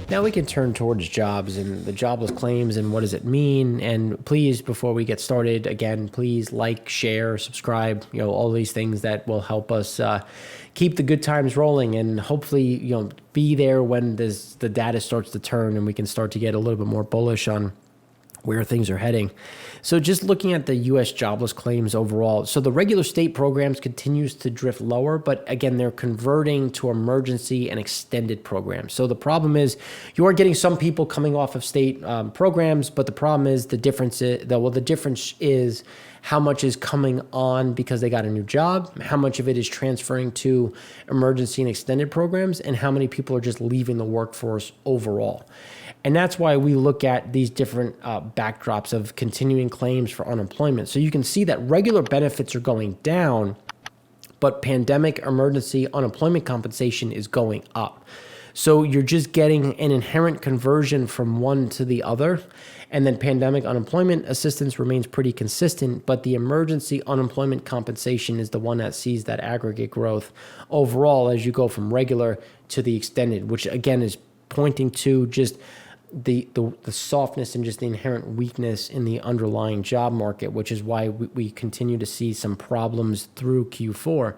Now we can turn towards jobs and the jobless claims and what does it mean. And please, before we get started, again, please like, share, subscribe, all these things that will help us keep the good times rolling and hopefully, be there when the data starts to turn and we can start to get a little bit more bullish on where things are heading. So just looking at the U.S. jobless claims overall, so the regular state programs continues to drift lower, but again, they're converting to emergency and extended programs. So the problem is you are getting some people coming off of state programs, but the problem is the difference is how much is coming on because they got a new job, how much of it is transferring to emergency and extended programs, and how many people are just leaving the workforce overall. And that's why we look at these different backdrops of continuing claims for unemployment. So you can see that regular benefits are going down, but pandemic emergency unemployment compensation is going up. So you're just getting an inherent conversion from one to the other. And then pandemic unemployment assistance remains pretty consistent, but the emergency unemployment compensation is the one that sees that aggregate growth overall as you go from regular to the extended, which again is pointing to just the softness and just the inherent weakness in the underlying job market, which is why we continue to see some problems through Q4.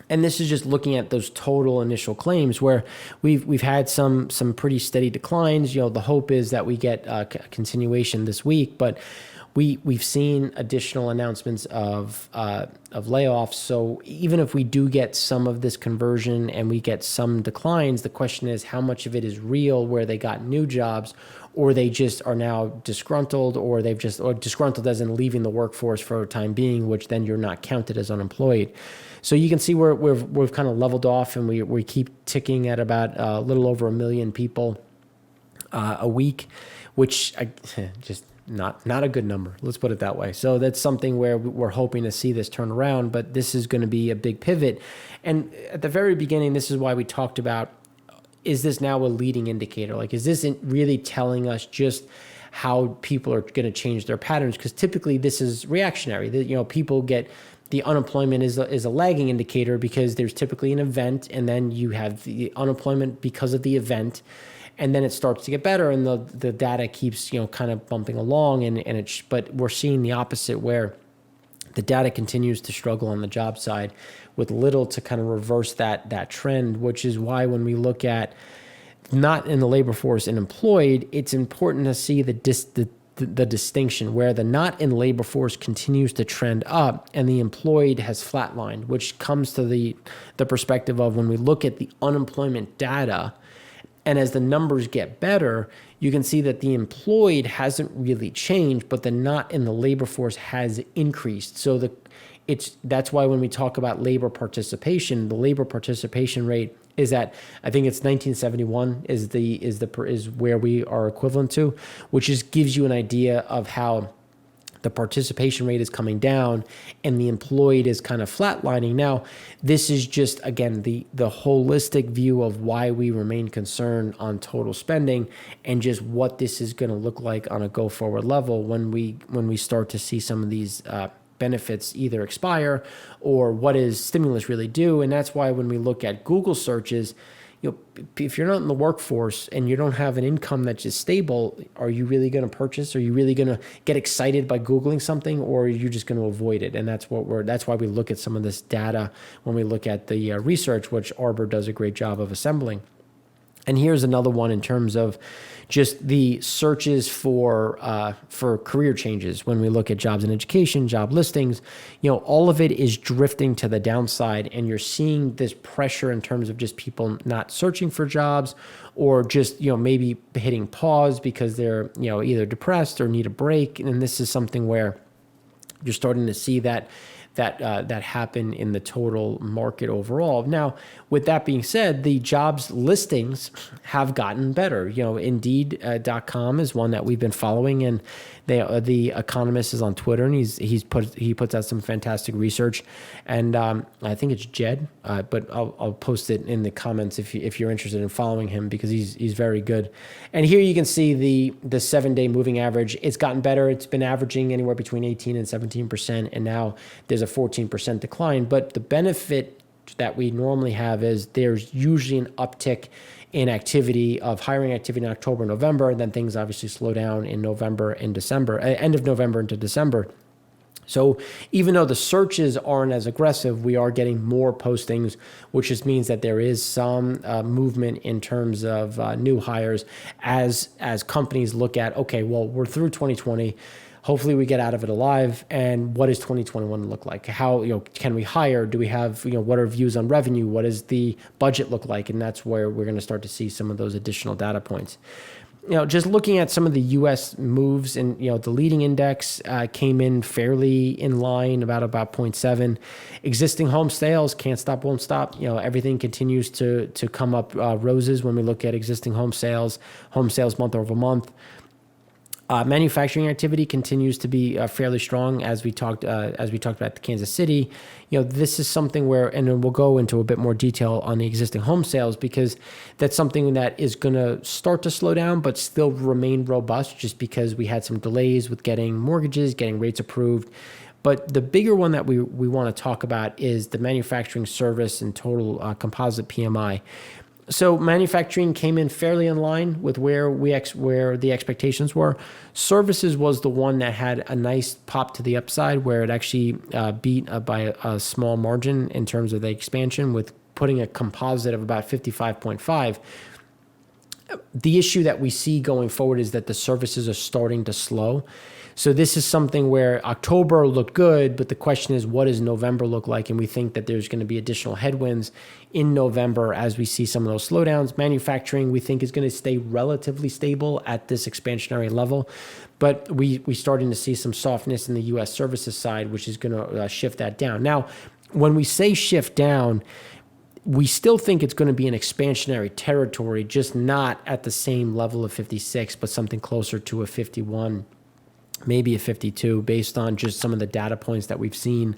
And this is just looking at those total initial claims where we've had some pretty steady declines. The hope is that we get a continuation this week, but we've seen additional announcements of layoffs. So even if we do get some of this conversion and we get some declines, the question is how much of it is real where they got new jobs or they just are now disgruntled or disgruntled as in leaving the workforce for a time being, which then you're not counted as unemployed. So you can see we've kind of leveled off and we keep ticking at about a little over 1 million people a week, which just not a good number. Let's put it that way. So that's something where we're hoping to see this turn around, but this is going to be a big pivot. And at the very beginning, this is why we talked about, is this now a leading indicator? Like, is this really telling us just how people are going to change their patterns? Because typically this is reactionary. People get the unemployment is a lagging indicator because there's typically an event and then you have the unemployment because of the event. And then it starts to get better and the data keeps, kind of bumping along but we're seeing the opposite where the data continues to struggle on the job side with little to kind of reverse that trend, which is why when we look at not in the labor force and employed, it's important to see the distinction where the not in labor force continues to trend up and the employed has flatlined, which comes to the perspective of when we look at the unemployment data. And as the numbers get better, you can see that the employed hasn't really changed, but the not in the labor force has increased. So that's why when we talk about labor participation, the labor participation rate is at, I think it's 1971 is where we are equivalent to, which just gives you an idea of how the participation rate is coming down and the employed is kind of flatlining. Now, this is just, again, the holistic view of why we remain concerned on total spending and just what this is going to look like on a go-forward level when we start to see some of these benefits either expire or what does stimulus really do. And that's why when we look at Google searches, if you're not in the workforce and you don't have an income that's just stable, are you really going to purchase? Are you really going to get excited by Googling something, or are you just going to avoid it? And that's why we look at some of this data when we look at the research, which Arbor does a great job of assembling. And here's another one in terms of just the searches for career changes. When we look at jobs and education, job listings, all of it is drifting to the downside, and you're seeing this pressure in terms of just people not searching for jobs or just, maybe hitting pause because they're, either depressed or need a break. And this is something where you're starting to see that happen in the total market overall. Now, with that being said, the jobs listings have gotten better. Indeed.com is one that we've been following, and the Economist is on Twitter, and he puts out some fantastic research, and I think it's Jed, but I'll post it in the comments if you're interested in following him because he's very good. And here you can see the 7-day moving average. It's gotten better. It's been averaging anywhere between 18 and 17%, and now there's a 14% decline. But the benefit that we normally have is there's usually an uptick in activity of hiring activity in October, November, and then things obviously slow down in November and December, end of November into December. So even though the searches aren't as aggressive, we are getting more postings, which just means that there is some movement in terms of new hires as companies look at, okay, well, we're through 2020. Hopefully we get out of it alive. And what does 2021 look like? How, can we hire? Do we have, what are views on revenue? What does the budget look like? And that's where we're going to start to see some of those additional data points. Just looking at some of the U.S. moves, and the leading index came in fairly in line, about 0.7. Existing home sales can't stop, won't stop. Everything continues to come up roses when we look at existing home sales month over month. Manufacturing activity continues to be fairly strong, as we talked about Kansas City. This is something where, and then we'll go into a bit more detail on the existing home sales, because that's something that is going to start to slow down, but still remain robust, just because we had some delays with getting mortgages, getting rates approved. But the bigger one that we want to talk about is the manufacturing service and total composite PMI. So manufacturing came in fairly in line with where the expectations were. Services was the one that had a nice pop to the upside, where it actually beat by a small margin in terms of the expansion, with putting a composite of about 55.5. The issue that we see going forward is that the services are starting to slow. So this is something where October looked good, but the question is, what does November look like? And we think that there's going to be additional headwinds in November as we see some of those slowdowns. Manufacturing, we think, is going to stay relatively stable at this expansionary level, but we're starting to see some softness in the U.S. services side, which is going to shift that down. Now, when we say shift down, we still think it's going to be an expansionary territory, just not at the same level of 56, but something closer to a 51, maybe a 52, based on just some of the data points that we've seen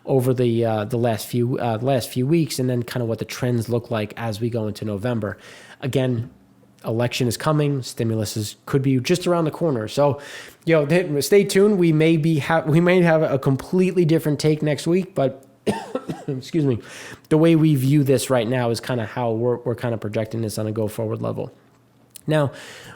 over the last few weeks, and then kind of what the trends look like as we go into November. Again, election is coming. Stimulus could be just around the corner. So, stay tuned. We may have a completely different take next week, but excuse me, the way we view this right now is kind of how we're kind of projecting this on a go forward level. Now,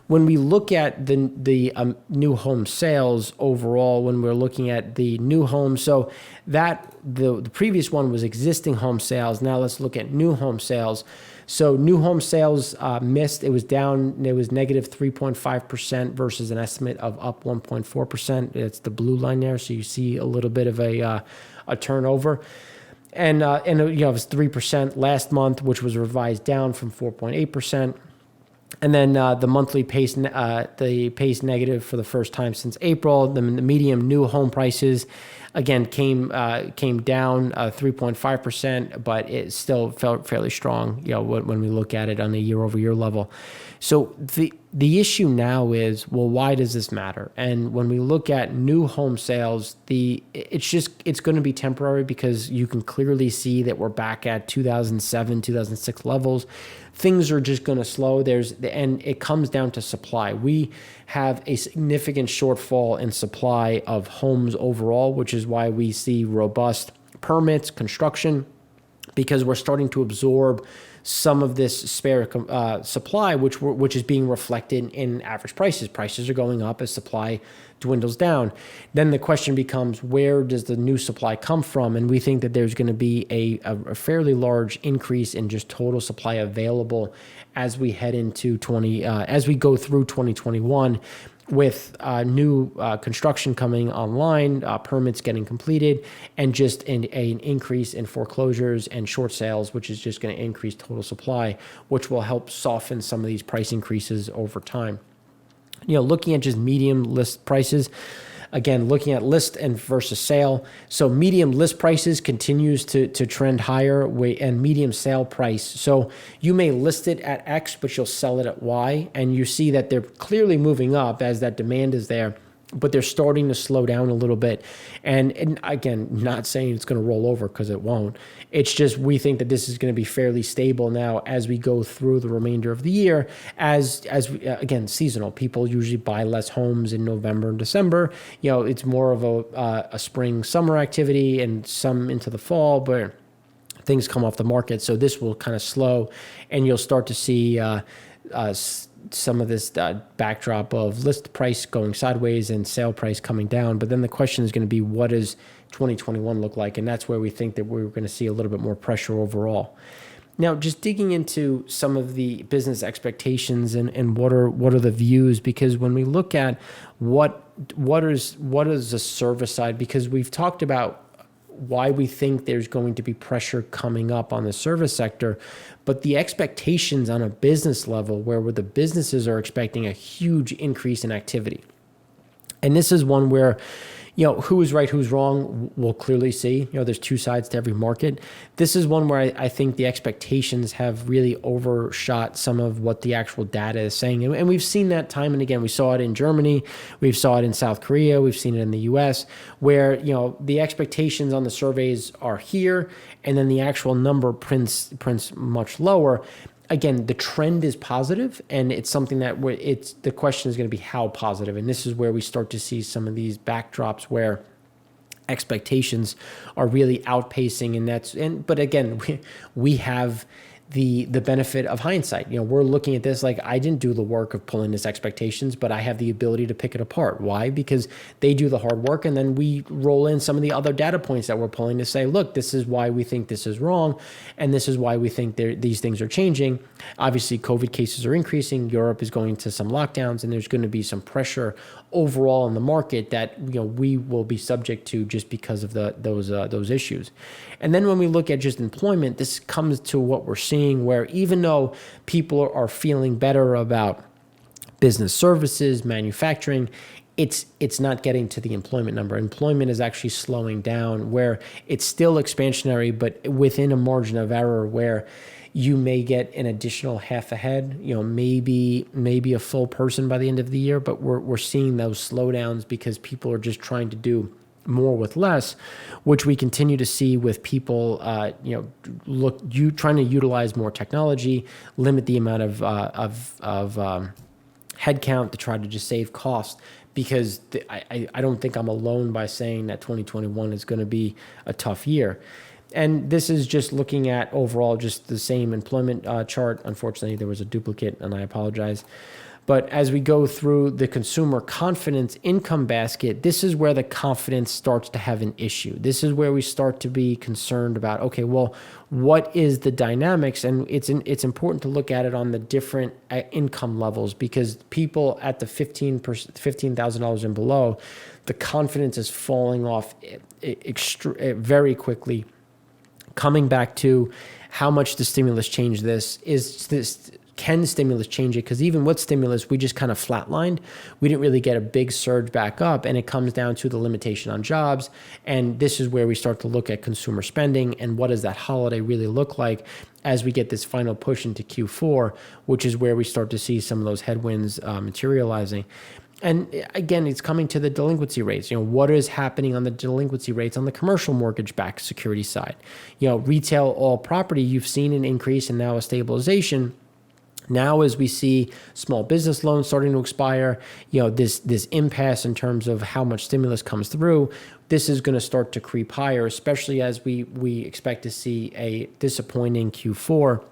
when we look at the new home sales overall, when we're looking at the new homes, so that the previous one was existing home sales. Now let's look at new home sales. So new home sales missed. It was down. It was negative 3.5% versus an estimate of up 1.4%. It's the blue line there. So you see a little bit of a turnover. And it was 3% last month, which was revised down from 4.8%. And then the monthly pace, the pace negative for the first time since April. The median new home prices, again, came down 3.5%, but it still felt fairly strong, when we look at it on a year-over-year level. So the issue now is, well, why does this matter? And when we look at new home sales, it's going to be temporary, because you can clearly see that we're back at 2007, 2006 levels. Things are just going to slow. And it comes down to supply. We have a significant shortfall in supply of homes overall, which is why we see robust permits, construction, because we're starting to absorb some of this spare supply, which is being reflected in average prices. Prices are going up as supply dwindles down. Then the question becomes, where does the new supply come from? And we think that there's going to be a fairly large increase in just total supply available as we head into as we go through 2021. With new construction coming online, permits getting completed, and just an increase in foreclosures and short sales, which is just going to increase total supply, which will help soften some of these price increases over time. Looking at just medium list prices, again, looking at list and versus sale. So medium list prices continues to trend higher, and medium sale price. So you may list it at X, but you'll sell it at Y. And you see that they're clearly moving up as that demand is there, but they're starting to slow down a little bit. And again, not saying it's going to roll over, because it won't. It's just, we think that this is going to be fairly stable now as we go through the remainder of the year. As again, seasonal, people usually buy less homes in November and December. It's more of a spring, summer activity, and some into the fall, but things come off the market. So this will kind of slow, and you'll start to see some of this backdrop of list price going sideways and sale price coming down. But then the question is going to be, what does 2021 look like? And that's where we think that we're going to see a little bit more pressure overall. Now, just digging into some of the business expectations and what are the views, because when we look at what is the service side, because we've talked about why we think there's going to be pressure coming up on the service sector, but the expectations on a business level where the businesses are expecting a huge increase in activity. And this is one where, who is right, who's wrong, we'll clearly see. There's two sides to every market. This is one where I think the expectations have really overshot some of what the actual data is saying. And we've seen that time and again. We saw it in Germany. We saw it in South Korea. We've seen it in the US, where, the expectations on the surveys are here, and then the actual number prints much lower. Again, the trend is positive, and it's something that the question is going to be how positive. And this is where we start to see some of these backdrops where expectations are really outpacing, but again, we have the benefit of hindsight. We're looking at this like, I didn't do the work of pulling this expectations, but I have the ability to pick it apart. Why? Because they do the hard work, and then we roll in some of the other data points that we're pulling to say, look, this is why we think this is wrong, and this is why we think these things are changing. Obviously, COVID cases are increasing. Europe is going to some lockdowns, and there's going to be some pressure overall in the market that we will be subject to just because of those issues. And then when we look at just employment, this comes to what we're seeing, where even though people are feeling better about business services, manufacturing, it's not getting to the employment number. Employment is actually slowing down, where it's still expansionary, but within a margin of error where you may get an additional half a head, maybe a full person by the end of the year, but we're seeing those slowdowns because people are just trying to do more with less, which we continue to see with people, trying to utilize more technology, limit the amount of headcount to try to just save cost. Because I don't think I'm alone by saying that 2021 is going to be a tough year. And this is just looking at overall just the same employment chart. Unfortunately, there was a duplicate, and I apologize. But as we go through the consumer confidence income basket, this is where the confidence starts to have an issue. This is where we start to be concerned about, okay, well, what is the dynamics? And it's important to look at it on the different income levels, because people at the $15,000 and below, the confidence is falling off very quickly. Coming back to how much the stimulus changed this, can stimulus change it? Because even with stimulus, we just kind of flatlined. We didn't really get a big surge back up, and it comes down to the limitation on jobs. And this is where we start to look at consumer spending and what does that holiday really look like as we get this final push into Q4, which is where we start to see some of those headwinds materializing. And again, it's coming to the delinquency rates. What is happening on the delinquency rates on the commercial mortgage-backed security side? Retail all property, you've seen an increase and now a stabilization. Now, as we see small business loans starting to expire, this impasse in terms of how much stimulus comes through, this is going to start to creep higher, especially as we expect to see a disappointing Q4,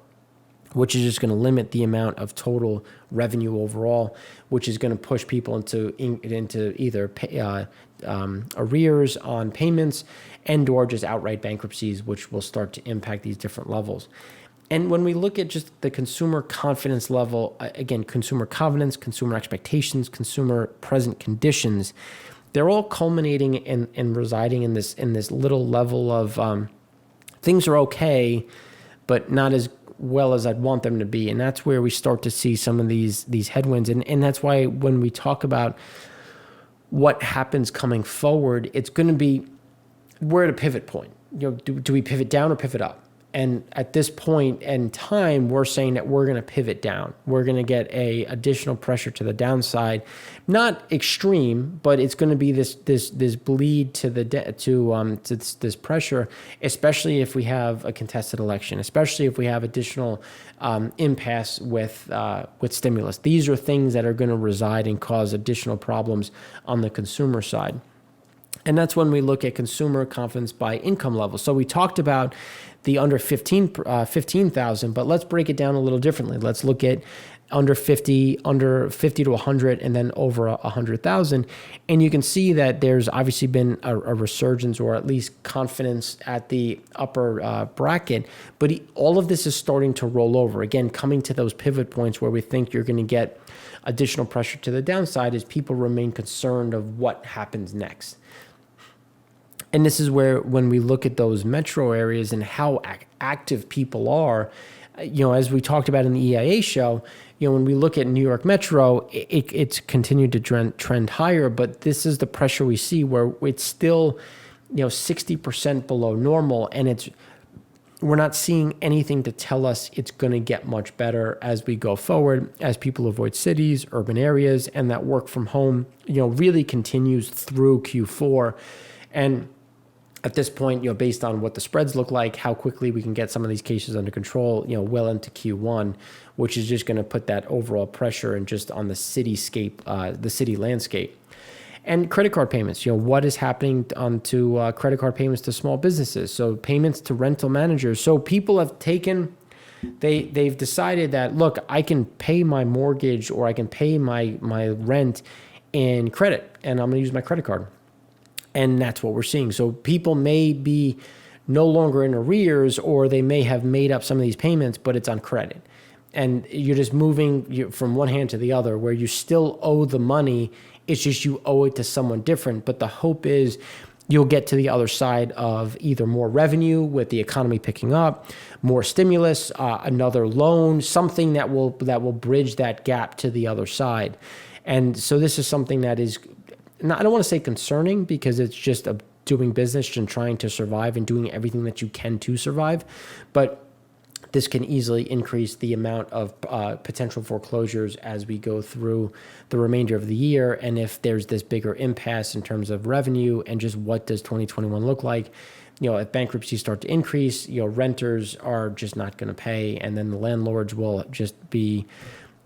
which is just going to limit the amount of total revenue overall, which is going to push people into either arrears on payments and/or just outright bankruptcies, which will start to impact these different levels. And when we look at just the consumer confidence level, again, consumer confidence, consumer expectations, consumer present conditions, they're all culminating and residing in this little level of things are okay, but not as well as I'd want them to be. And that's where we start to see some of these headwinds. And that's why when we talk about what happens coming forward, it's going to be, we're at a pivot point. Do we pivot down or pivot up? And at this point in time, we're saying that we're going to pivot down. We're going to get a additional pressure to the downside, not extreme, but it's going to be this bleed to this pressure, especially if we have a contested election, especially if we have additional impasse with stimulus. These are things that are going to reside and cause additional problems on the consumer side. And that's when we look at consumer confidence by income level. So we talked about the under 15,000, but let's break it down a little differently. Let's look at under 50 to 100, and then over 100,000. And you can see that there's obviously been a resurgence, or at least confidence at the upper bracket. But all of this is starting to roll over. Again, coming to those pivot points where we think you're going to get additional pressure to the downside as people remain concerned of what happens next. And this is where, when we look at those metro areas and how active people are, as we talked about in the EIA show, when we look at New York Metro, it's continued to trend higher, but this is the pressure we see where it's still, 60% below normal, and we're not seeing anything to tell us it's going to get much better as we go forward, as people avoid cities, urban areas, and that work from home, really continues through Q4. And at this point, based on what the spreads look like, how quickly we can get some of these cases under control, well into Q1, which is just going to put that overall pressure and just on the cityscape, the city landscape. And credit card payments, what is happening to credit card payments to small businesses? So payments to rental managers. So people have they've decided that, look, I can pay my mortgage or I can pay my rent in credit, and I'm going to use my credit card. And that's what we're seeing. So people may be no longer in arrears, or they may have made up some of these payments, but it's on credit. And you're just moving from one hand to the other, where you still owe the money. It's just you owe it to someone different. But the hope is you'll get to the other side of either more revenue with the economy picking up, more stimulus, another loan, something that will bridge that gap to the other side. And so this is something that is, I don't want to say concerning, because it's just doing business and trying to survive and doing everything that you can to survive. But this can easily increase the amount of potential foreclosures as we go through the remainder of the year. And if there's this bigger impasse in terms of revenue and just what does 2021 look like, if bankruptcies start to increase, renters are just not going to pay. And then the landlords will just be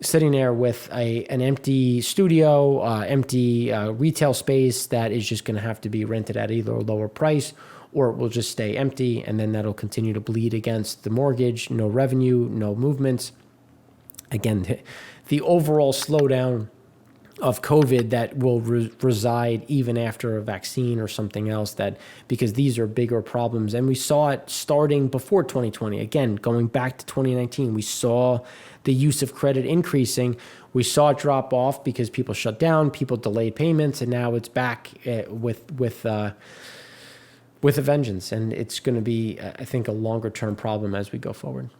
sitting there with an empty studio, empty retail space that is just going to have to be rented at either a lower price, or it will just stay empty, and then that'll continue to bleed against the mortgage. No revenue, no movements. Again, the overall slowdown of COVID that will reside even after a vaccine or something else, because these are bigger problems. And we saw it starting before 2020. Again, going back to 2019, we saw the use of credit increasing. We saw it drop off because people shut down, people delayed payments, and now it's back with a vengeance. And it's going to be, I think, a longer term problem as we go forward.